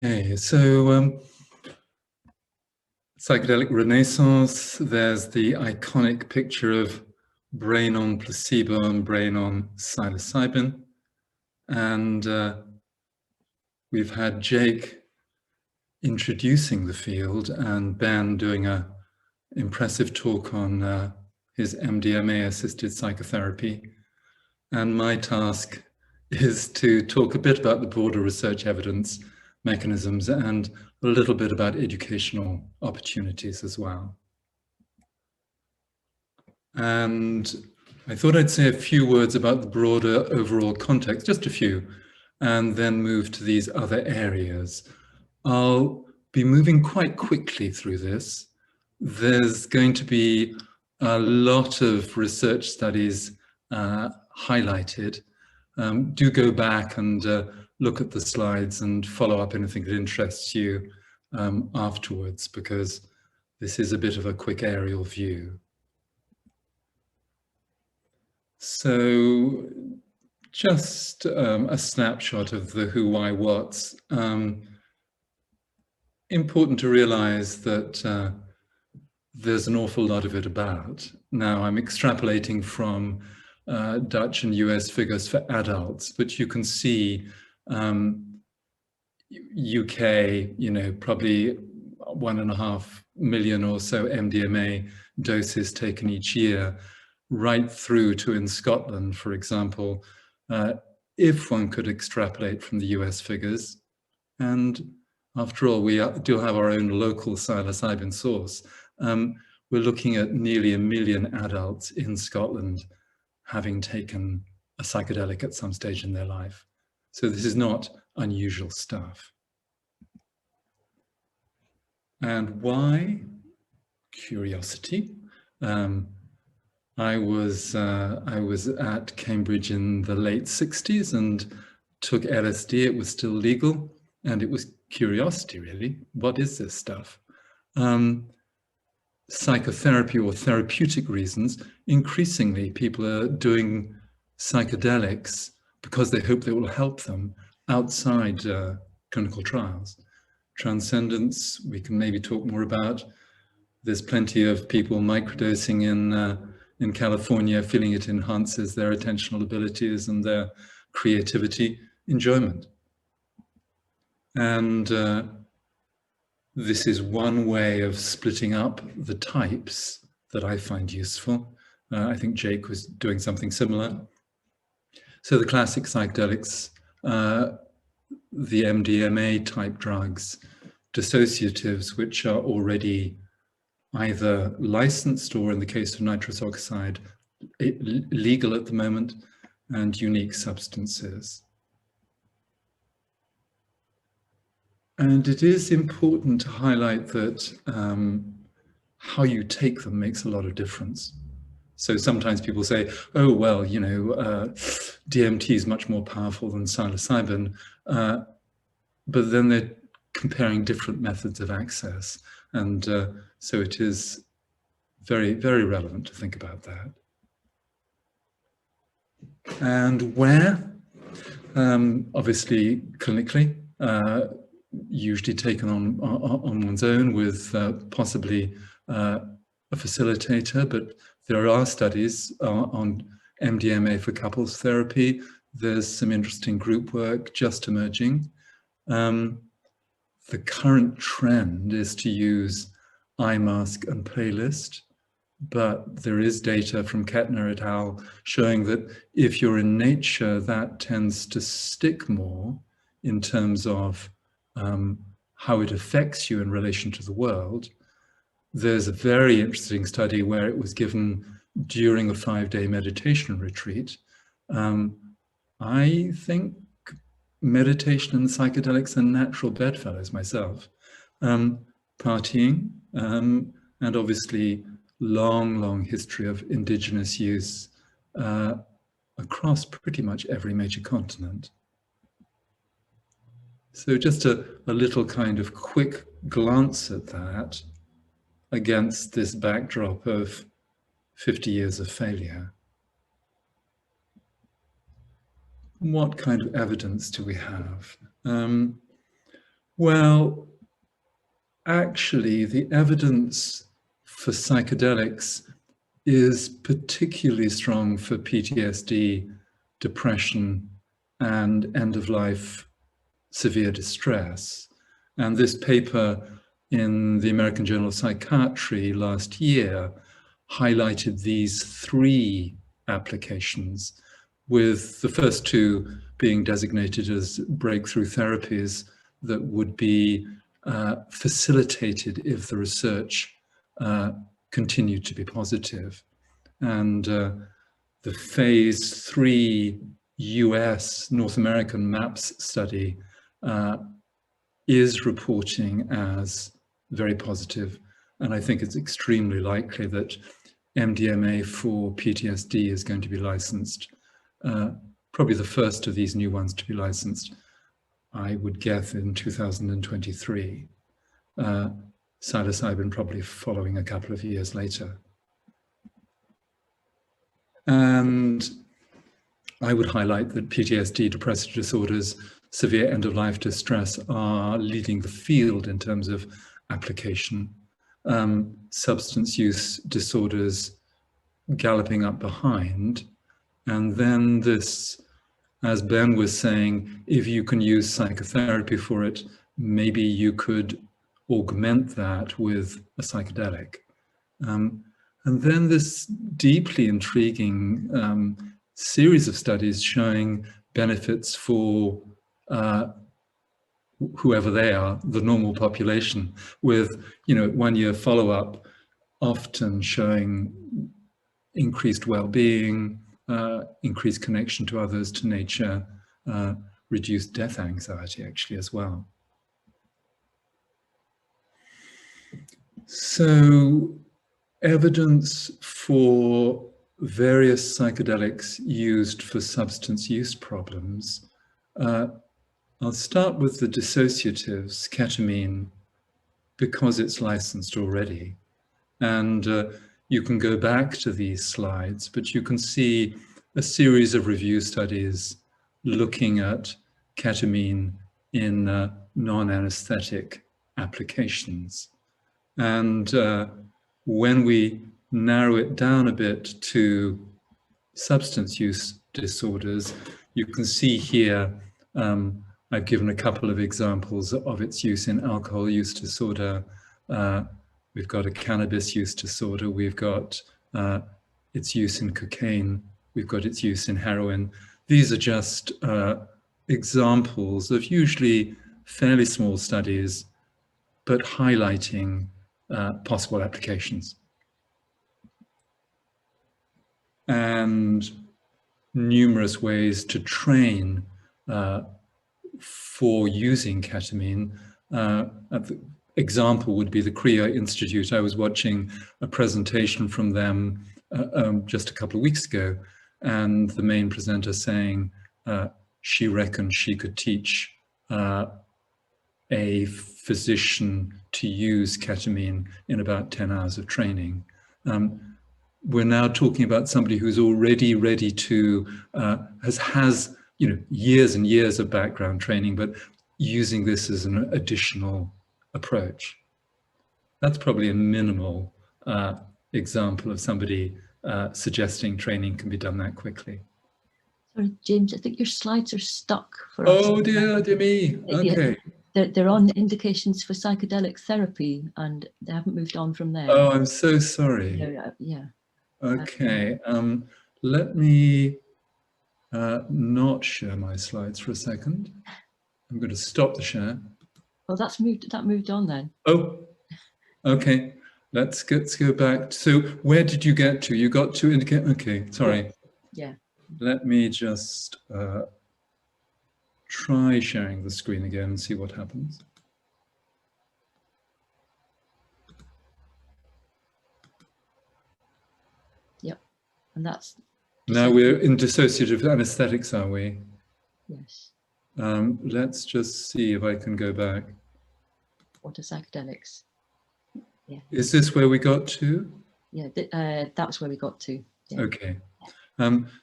Okay, so psychedelic renaissance, there's the iconic picture of brain on placebo and brain on psilocybin. And we've had Jake introducing the field and Ben doing an impressive talk on his MDMA-assisted psychotherapy. And my task is to talk a bit about the broader research evidence mechanisms and a little bit about educational opportunities as well. And I thought I'd say a few words about the broader overall context, just a few, and then move to these other areas. I'll be moving quite quickly through this. There's going to be a lot of research studies highlighted. Do go back and look at the slides and follow up anything that interests you afterwards, because this is a bit of a quick aerial view. So just a snapshot of the who, why, what's. Important to realize that there's an awful lot of it about. Now, I'm extrapolating from Dutch and US figures for adults, but you can see UK, probably 1.5 million or so MDMA doses taken each year, right through to in Scotland, for example, if one could extrapolate from the US figures. And after all, we do have our own local psilocybin source. We're looking at nearly 1 million adults in Scotland having taken a psychedelic at some stage in their life. So this is not unusual stuff. And why? Curiosity. I was at Cambridge in the late 60s and took LSD. It was still legal, and it was curiosity, really. What is this stuff? Psychotherapy or therapeutic reasons, increasingly people are doing psychedelics because they hope they will help them outside clinical trials. Transcendence, we can maybe talk more about. There's plenty of people microdosing in California, feeling it enhances their attentional abilities and their creativity, enjoyment. And this is one way of splitting up the types that I find useful. I think Jake was doing something similar. So the classic psychedelics, the MDMA type drugs, dissociatives, which are already either licensed or, in the case of nitrous oxide, legal at the moment, and unique substances. And it is important to highlight that how you take them makes a lot of difference. So sometimes people say, oh, well, DMT is much more powerful than psilocybin, but then they're comparing different methods of access. And so it is very, very relevant to think about that. And where? Obviously, clinically, usually taken on one's own with possibly a facilitator, but there are studies on MDMA for couples therapy. There's some interesting group work just emerging. The current trend is to use iMask and Playlist, but there is data from Kettner et al. Showing that if you're in nature, that tends to stick more in terms of how it affects you in relation to the world. There's a very interesting study where it was given during a 5-day meditation retreat. I think meditation and psychedelics are natural bedfellows myself. Partying, and obviously long history of indigenous use across pretty much every major continent. So just a little kind of quick glance at that against this backdrop of 50 years of failure. What kind of evidence do we have? Well, actually, the evidence for psychedelics is particularly strong for PTSD, depression, and end-of-life severe distress. And this paper in the American Journal of Psychiatry last year highlighted these three applications, with the first two being designated as breakthrough therapies that would be facilitated if the research continued to be positive. And the phase 3 US North American MAPS study is reporting as very positive. And I think it's extremely likely that MDMA for PTSD is going to be licensed. Probably the first of these new ones to be licensed, I would guess, in 2023. Psilocybin probably following a couple of years later. And I would highlight that PTSD, depressive disorders, severe end-of-life distress are leading the field in terms of application. Substance use disorders galloping up behind. And then this, as Ben was saying, if you can use psychotherapy for it, maybe you could augment that with a psychedelic. And then this deeply intriguing series of studies showing benefits for whoever they are, the normal population, with 1 year follow-up, often showing increased well-being, increased connection to others, to nature, reduced death anxiety actually as well. So evidence for various psychedelics used for substance use problems. I'll start with the dissociatives, ketamine, because it's licensed already. And you can go back to these slides, but you can see a series of review studies looking at ketamine in non-anesthetic applications. And when we narrow it down a bit to substance use disorders, you can see here, I've given a couple of examples of its use in alcohol use disorder. We've got a cannabis use disorder. We've got its use in cocaine. We've got its use in heroin. These are just examples of usually fairly small studies, but highlighting possible applications. And numerous ways to train for using ketamine. The example would be the Kriya Institute. I was watching a presentation from them just a couple of weeks ago, and the main presenter saying she reckoned she could teach a physician to use ketamine in about 10 hours of training. We're now talking about somebody who's already ready to, has years and years of background training, but using this as an additional approach. That's probably a minimal example of somebody suggesting training can be done that quickly. Sorry, James, I think your slides are stuck for us. Oh dear me, okay. They're on indications for psychedelic therapy and they haven't moved on from there. Oh, I'm so sorry. Yeah. Okay, let me not share my slides for a second. I'm going to stop the share. Well, that moved on then. Oh, okay. Let's go back. So where did you get to? You got to indicate, okay, sorry. Yeah. Let me just try sharing the screen again and see what happens. Yep, and that's... Now we're in dissociative anesthetics, are we? Yes. Let's just see if I can go back. What are psychedelics? Yeah. Is this where we got to? Yeah, that's where we got to. Yeah. Okay.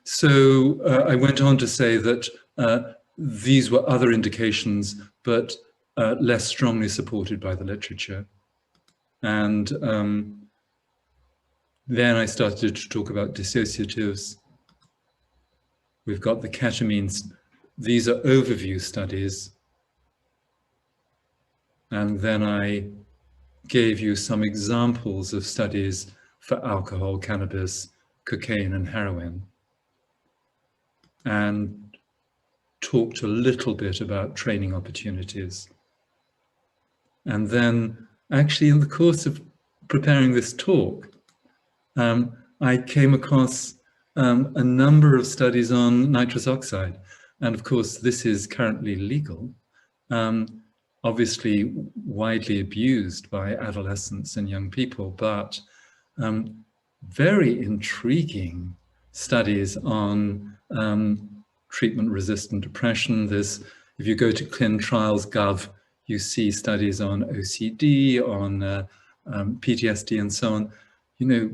So I went on to say that these were other indications, but less strongly supported by the literature. And then I started to talk about dissociatives. We've got the ketamines. These are overview studies. And then I gave you some examples of studies for alcohol, cannabis, cocaine, and heroin, and talked a little bit about training opportunities. And then actually in the course of preparing this talk, I came across a number of studies on nitrous oxide. And of course, this is currently legal, obviously widely abused by adolescents and young people, but very intriguing studies on treatment-resistant depression. If you go to ClinTrials.gov, you see studies on OCD, on PTSD, and so on. You know,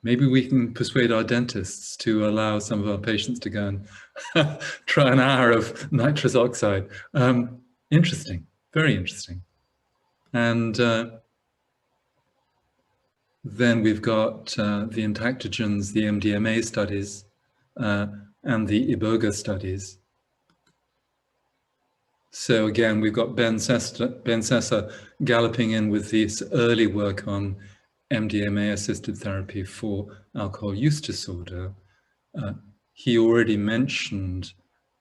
maybe we can persuade our dentists to allow some of our patients to go and try an hour of nitrous oxide. Interesting, very interesting. And then we've got the entactogens, the MDMA studies, and the iboga studies. So again, we've got Ben Sessa galloping in with this early work on MDMA-assisted therapy for alcohol use disorder. He already mentioned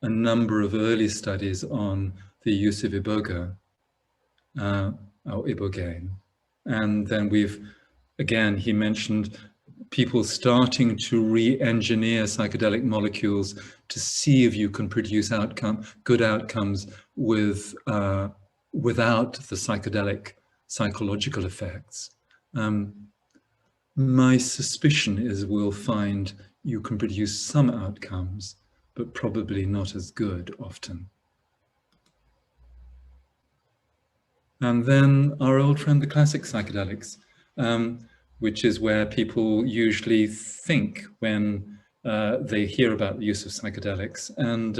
a number of early studies on the use of iboga, or ibogaine. And then again, he mentioned people starting to re-engineer psychedelic molecules to see if you can produce good outcomes without the psychedelic psychological effects. My suspicion is we'll find you can produce some outcomes, but probably not as good often. And then our old friend, the classic psychedelics, which is where people usually think when they hear about the use of psychedelics. And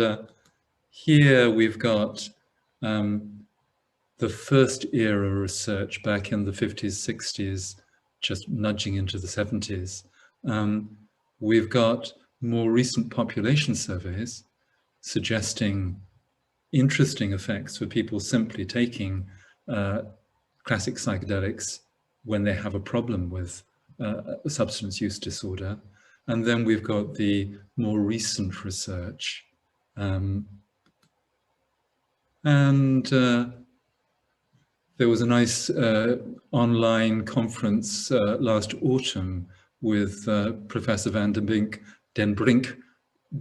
here we've got the first era research back in the 50s, 60s, just nudging into the 70s. We've got more recent population surveys suggesting interesting effects for people simply taking classic psychedelics when they have a problem with a substance use disorder. And then we've got the more recent research. There was a nice online conference last autumn with Professor Van den Brink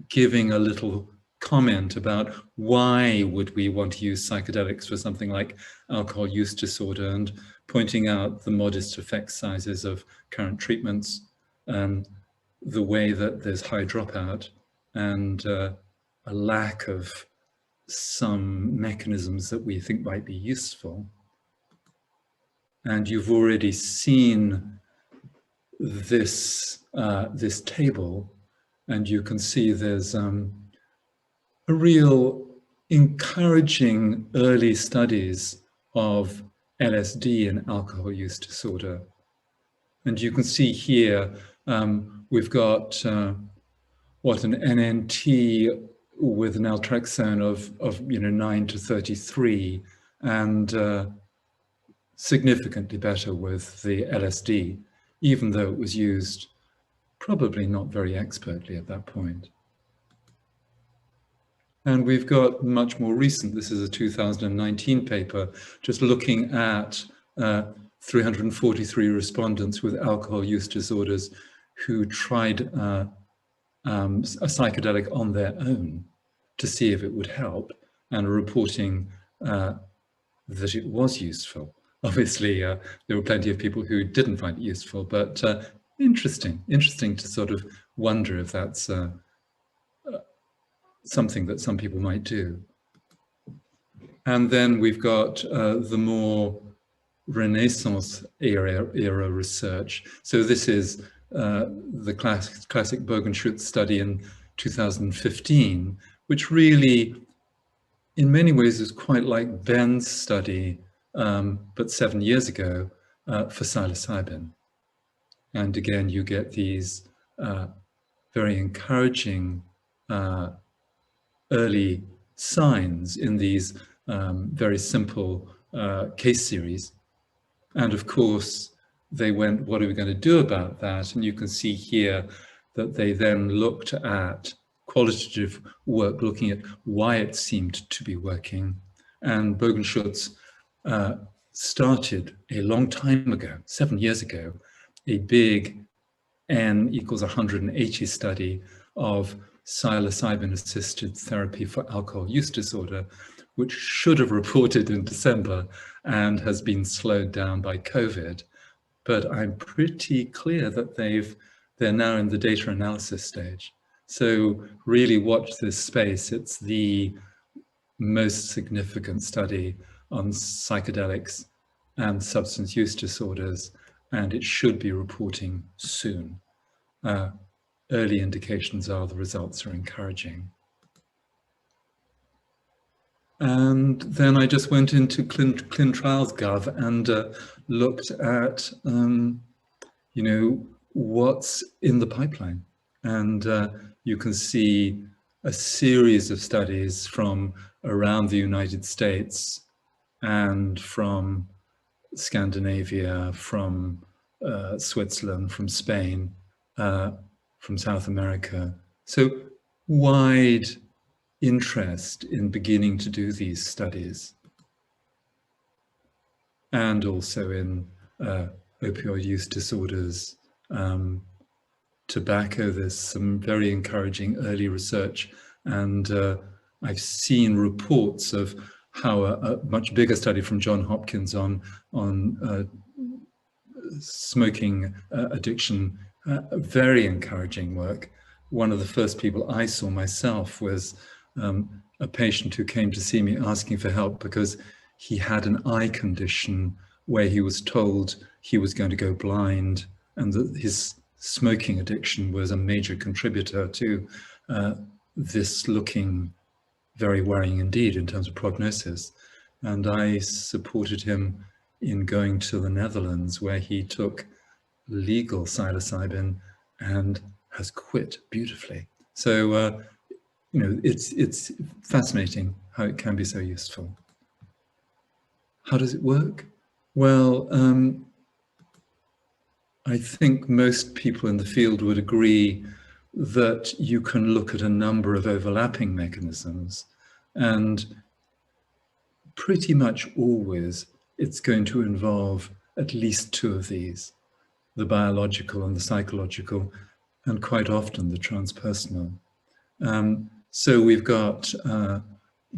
giving a little comment about why would we want to use psychedelics for something like alcohol use disorder, and pointing out the modest effect sizes of current treatments, the way that there's high dropout, and a lack of some mechanisms that we think might be useful. And you've already seen this, this table, and you can see there's a real encouraging early studies of LSD and alcohol use disorder. And you can see here, we've got what, an NNT with an naltrexone of 9 to 33, and significantly better with the LSD, even though it was used probably not very expertly at that point. And we've got much more recent, this is a 2019 paper, just looking at 343 respondents with alcohol use disorders who tried a psychedelic on their own to see if it would help, and reporting that it was useful. Obviously, there were plenty of people who didn't find it useful, but interesting to sort of wonder if that's something that some people might do. And then we've got the more Renaissance era research. So this is the classic Bogenschutz study in 2015, which really in many ways is quite like Ben's study, but 7 years ago for psilocybin. And again, you get these very encouraging early signs in these very simple case series. And of course, they went, what are we going to do about that? And you can see here that they then looked at qualitative work, looking at why it seemed to be working. And Bogenschutz started a long time ago, 7 years ago, a big N equals 180 study of psilocybin-assisted therapy for alcohol use disorder, which should have reported in December and has been slowed down by COVID. But I'm pretty clear that they're now in the data analysis stage. So really watch this space. It's the most significant study on psychedelics and substance use disorders, and it should be reporting soon. Early indications are the results are encouraging. And then I just went into ClinTrials.gov and looked at, you know, what's in the pipeline. And you can see a series of studies from around the United States and from Scandinavia, from Switzerland, from Spain, from South America. So wide interest in beginning to do these studies. And also in opioid use disorders, tobacco, there's some very encouraging early research. And I've seen reports of how a much bigger study from Johns Hopkins on smoking addiction, very encouraging work. One of the first people I saw myself was a patient who came to see me asking for help because he had an eye condition where he was told he was going to go blind and that his smoking addiction was a major contributor to this looking very worrying indeed in terms of prognosis. And I supported him in going to the Netherlands, where he took legal psilocybin and has quit beautifully. So, you know, it's fascinating how it can be so useful. How does it work? Well, I think most people in the field would agree that you can look at a number of overlapping mechanisms, and pretty much always it's going to involve at least two of these, the biological and the psychological, and quite often the transpersonal. So we've got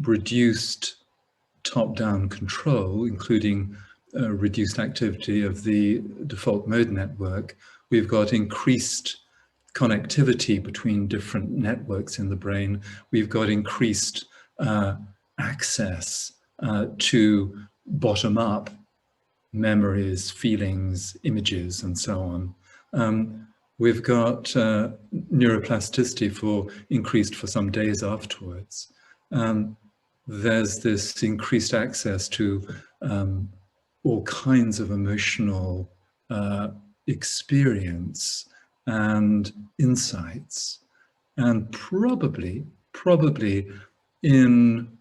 reduced top-down control, including reduced activity of the default mode network. We've got increased connectivity between different networks in the brain. We've got increased access to bottom-up memories, feelings, images, and so on. We've got neuroplasticity increased for some days afterwards. There's this increased access to all kinds of emotional experience and insights, and probably in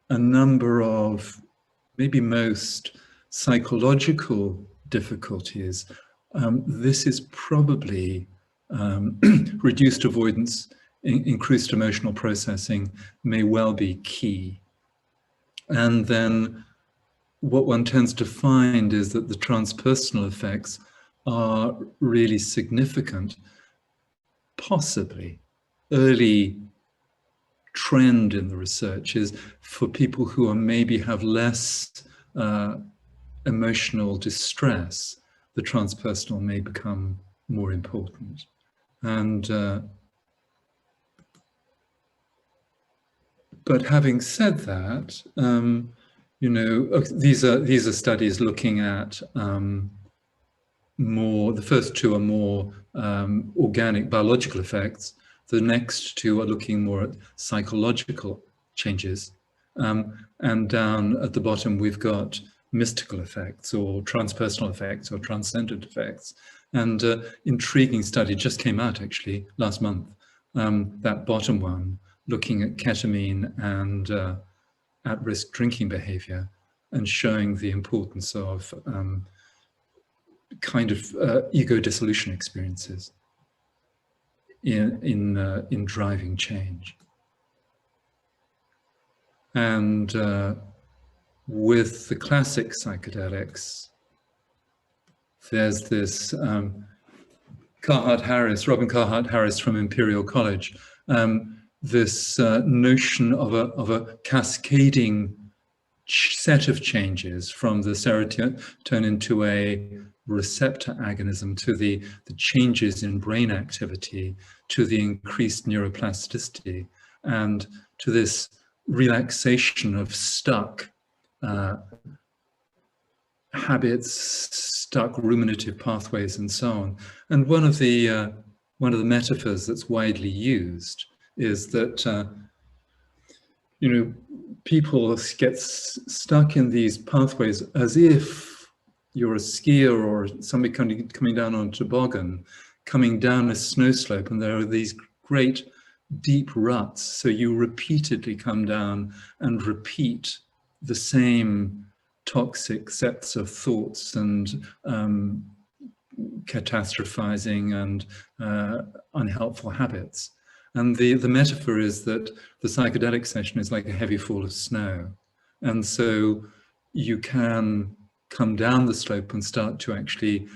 a number of, maybe most, psychological difficulties, this is probably reduced avoidance, increased emotional processing may well be key. And then what one tends to find is that the transpersonal effects are really significant. Possibly early trend in the research is for people who are maybe have less emotional distress, the transpersonal may become more important. And but having said that, you know, these are studies looking at more. The first two are more organic biological effects. The next two are looking more at psychological changes. And down at the bottom, we've got mystical effects or transpersonal effects or transcendent effects. And intriguing study just came out actually last month, that bottom one, looking at ketamine and at-risk drinking behavior and showing the importance of kind of ego dissolution experiences in driving change. And with the classic psychedelics, there's this Robin Carhart Harris from Imperial College, this notion of a cascading set of changes from the serotonin to a receptor agonism, to the changes in brain activity, to the increased neuroplasticity, and to this relaxation of stuck habits, stuck ruminative pathways, and so on. And one of the metaphors that's widely used is that people get stuck in these pathways as if you're a skier or somebody coming down on a toboggan, coming down a snow slope, and there are these great deep ruts. So you repeatedly come down and repeat the same toxic sets of thoughts and catastrophizing and unhelpful habits. And the metaphor is that the psychedelic session is like a heavy fall of snow. And so you can come down the slope and start to actually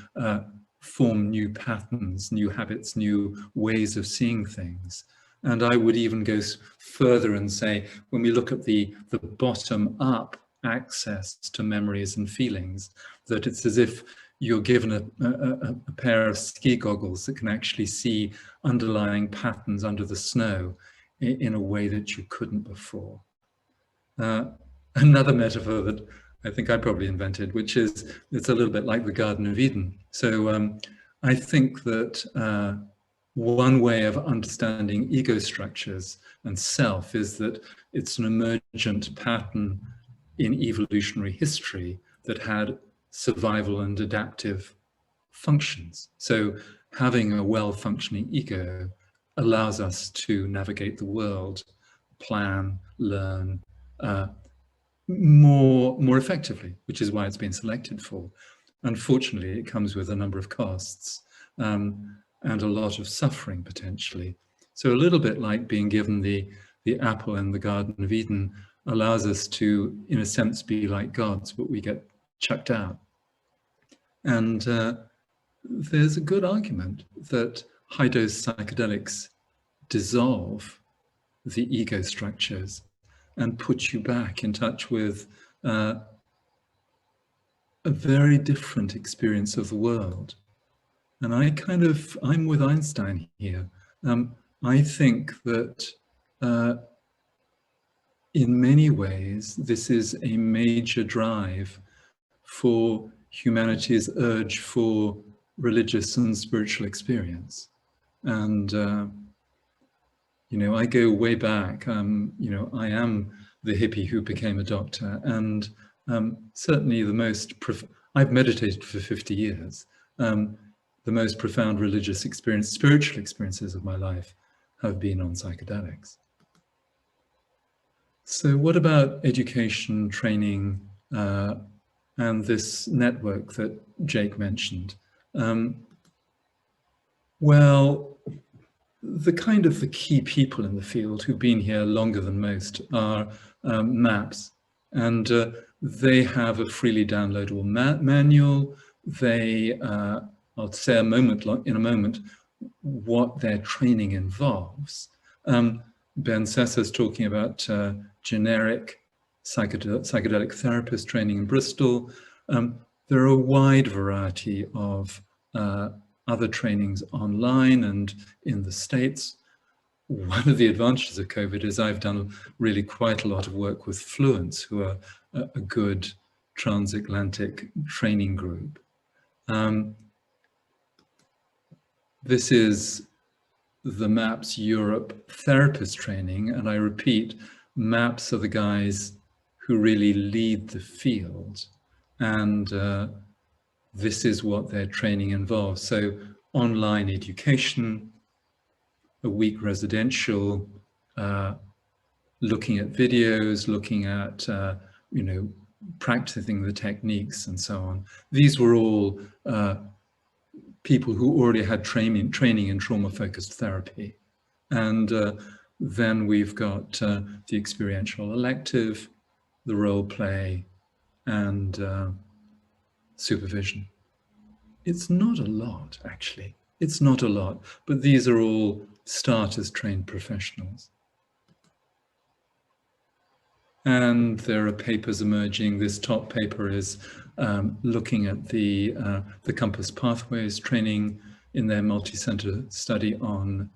form new patterns, new habits, new ways of seeing things. And I would even go further and say, when we look at the bottom-up access to memories and feelings, that it's as if you're given a pair of ski goggles that can actually see underlying patterns under the snow in a way that you couldn't before. Another metaphor that I think I probably invented, which is, it's a little bit like the Garden of Eden. So I think that one way of understanding ego structures and self is that it's an emergent pattern in evolutionary history that had survival and adaptive functions. So having a well-functioning ego allows us to navigate the world, plan, learn more effectively, which is why it's been selected for. Unfortunately, it comes with a number of costs and a lot of suffering potentially. So a little bit like being given the apple in the Garden of Eden allows us to, in a sense, be like gods, but we get chucked out. And there's a good argument that high-dose psychedelics dissolve the ego structures and put you back in touch with a very different experience of the world. And I'm with Einstein here. I think that in many ways, this is a major drive for humanity's urge for religious and spiritual experience. And, I go way back. I am the hippie who became a doctor. And certainly I've meditated for 50 years. The most profound religious spiritual experiences of my life have been on psychedelics. So what about education, training, and this network that Jake mentioned? Well, the key people in the field who've been here longer than most are MAPS, and they have a freely downloadable manual. They, I'll say in a moment, what their training involves. Ben Sessa's talking about generic psychedelic therapist training in Bristol. There are a wide variety of other trainings online and in the States. One of the advantages of COVID is I've done really quite a lot of work with Fluence, who are a good transatlantic training group. This is the MAPS Europe therapist training, and I repeat, MAPS are the guys who really lead the field, and this is what their training involves. So online education, a week residential, looking at videos, looking at, practicing the techniques and so on. These were all people who already had training in trauma-focused therapy. And then we've got the experiential elective, the role play, and supervision. It's not a lot, actually. It's not a lot, but these are all starters trained professionals. And there are papers emerging. This top paper is looking at the Compass Pathways training in their multi-center study on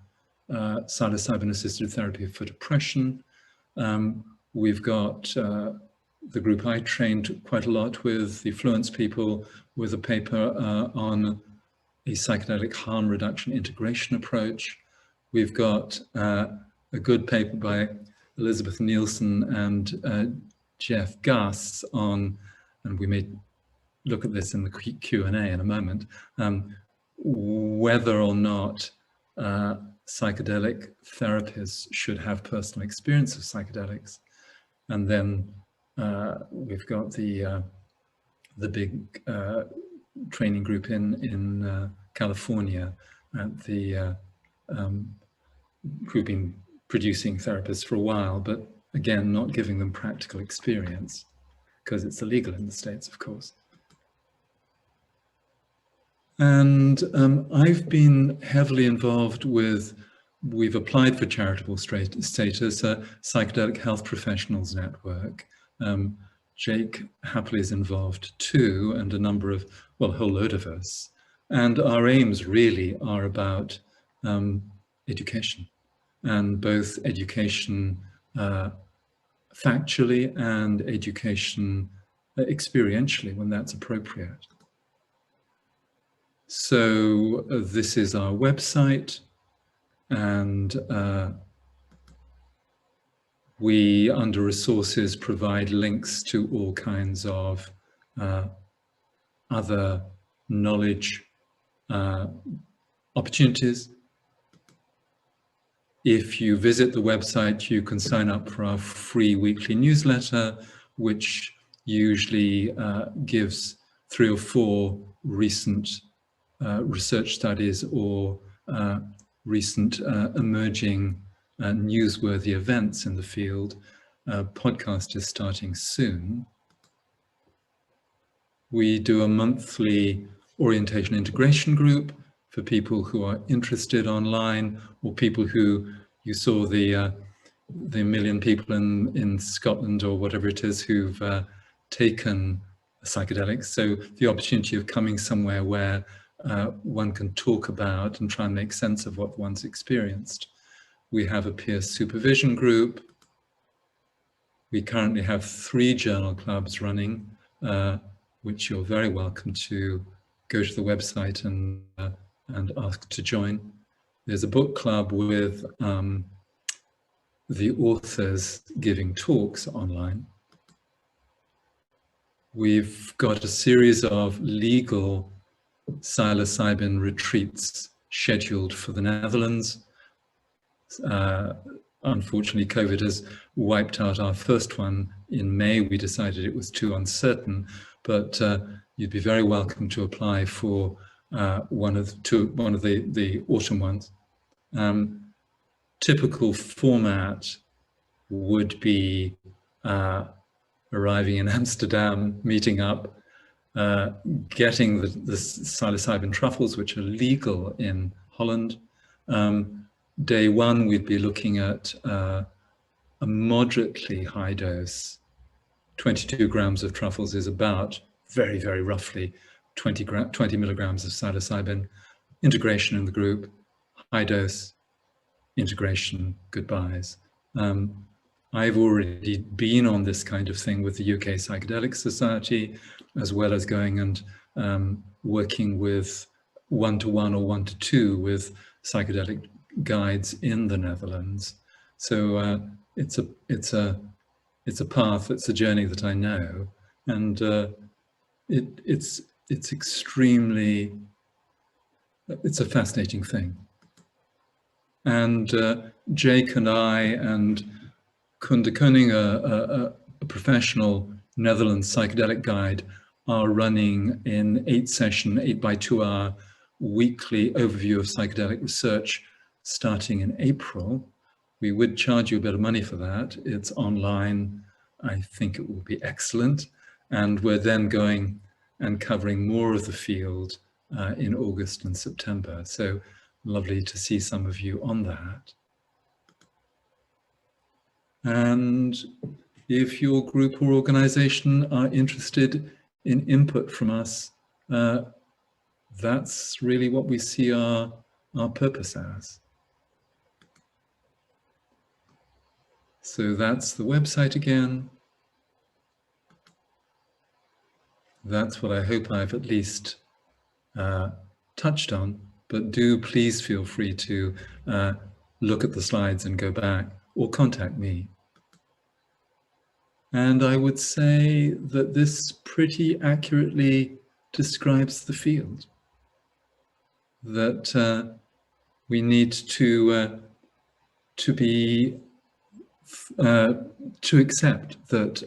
psilocybin-assisted therapy for depression. We've got the group I trained quite a lot with, the Fluence people, with a paper on a psychedelic harm reduction integration approach. We've got a good paper by Elizabeth Nielsen and Jeff Guss on, and we may look at this in the Q&A in a moment, whether or not psychedelic therapists should have personal experience of psychedelics. And then we've got the big training group in California at the who've been producing therapists for a while, but again, not giving them practical experience because it's illegal in the States, of course. And I've been heavily involved with, we've applied for charitable status, Psychedelic Health Professionals Network. Jake happily is involved too, and a number of, well, a whole load of us. And our aims really are about education, and both education factually and education experientially when that's appropriate. So this is our website, and we, under resources, provide links to all kinds of other knowledge opportunities. If you visit the website, you can sign up for our free weekly newsletter, which usually gives 3 or 4 recent research studies or recent emerging newsworthy events in the field. Podcast is starting soon. We do a monthly orientation integration group for people who are interested online, or people who, you saw the million people in Scotland or whatever it is who've taken psychedelics. So the opportunity of coming somewhere where one can talk about and try and make sense of what one's experienced. We have a peer supervision group. We currently have 3 journal clubs running, which you're very welcome to go to the website and ask to join. There's a book club with the authors giving talks online. We've got a series of legal psilocybin retreats scheduled for the Netherlands. Unfortunately, COVID has wiped out our first one in May. We decided it was too uncertain, but you'd be very welcome to apply for one of the autumn ones. Typical format would be arriving in Amsterdam, meeting up, getting the psilocybin truffles, which are legal in Holland. Day 1, we'd be looking at a moderately high dose. 22 grams of truffles is about, very, very roughly, 20 milligrams of psilocybin. Integration in the group, high dose, integration, goodbyes. I've already been on this kind of thing with the UK Psychedelic Society, as well as going and working with 1-to-1 or 1-to-2 with psychedelic guides in the Netherlands. So it's a path, it's a journey that I know, and it's extremely, it's a fascinating thing. And Jake and I and Kunde Koning, a professional Netherlands psychedelic guide, are running an 8-session, 8x2-hour weekly overview of psychedelic research starting in April. We would charge you a bit of money for that. It's online. I think it will be excellent. And we're then going and covering more of the field in August and September. So lovely to see some of you on that. And if your group or organization are interested in input from us, that's really what we see our purpose as. So that's the website again. That's what I hope I've at least touched on, but do please feel free to look at the slides and go back or contact me. And I would say that this pretty accurately describes the field. That we need to accept that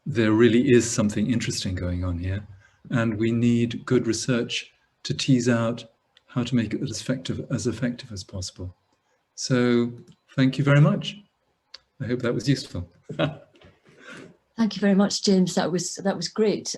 there really is something interesting going on here, and we need good research to tease out how to make it as effective as possible. So thank you very much. I hope that was useful. Thank you very much, James. That was great.